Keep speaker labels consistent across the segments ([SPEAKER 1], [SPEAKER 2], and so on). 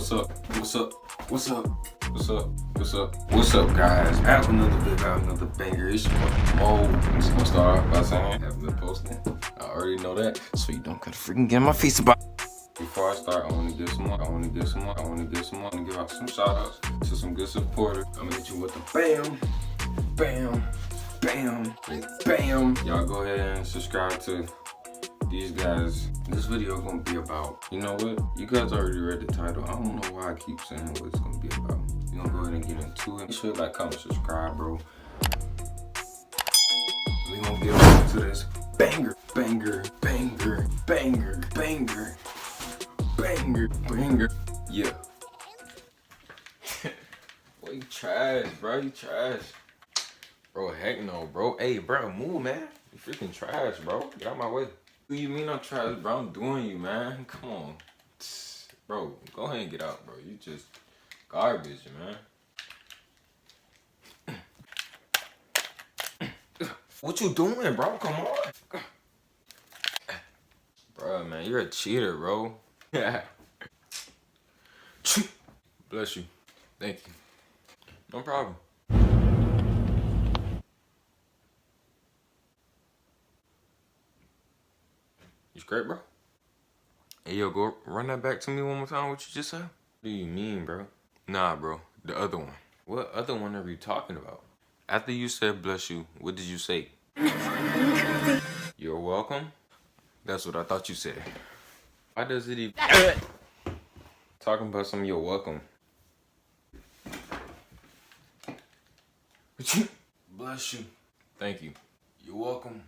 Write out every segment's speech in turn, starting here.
[SPEAKER 1] What's up? What's up? What's up? What's up? What's up? What's up, guys? I have another video, another banger. It's your Mo. I'm just gonna start off by saying I haven't been posting. I already know that, so you don't gotta freaking get in my face about it. Before I start, I wanna give some more. I wanna give out some shout outs to some good supporters. I'm gonna hit you with the bam, bam, bam, bam. Y'all go ahead and subscribe to these guys. This video gonna be about, you know what? You guys already read the title. I don't know why I keep saying what it's gonna be about. We're gonna go ahead and get into it. Make sure like, comment, subscribe, bro. We gonna get into this banger, banger, banger, banger, banger, banger, banger. Yeah. Boy, you trash, bro. You trash. Bro, heck no, bro. Hey, bro, move, man. You freaking trash, bro. Get out my way. What do you mean I'm trash, bro? I'm doing you, man. Come on. Bro, go ahead and get out, bro. You just garbage, man. What you doing, bro? Come on. Bro, man, you're a cheater, bro. Bless you. Thank you. No problem. You straight, bro? Hey, yo, go run that back to me one more time, what you just said? What do you mean, bro? Nah, bro, the other one. What other one are you talking about? After you said bless you, what did you say? You're welcome? That's what I thought you said. Why does it even... Talking about some you're welcome. Bless you. Thank you. You're welcome.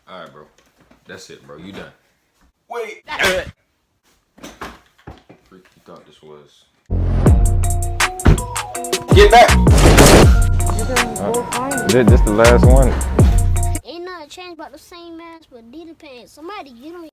[SPEAKER 1] Alright, bro. That's it, bro. You done. Wait! Freak you thought this was. Get back! This the last one.
[SPEAKER 2] Ain't nothing changed about the same ass with Adidas pants. Somebody get on.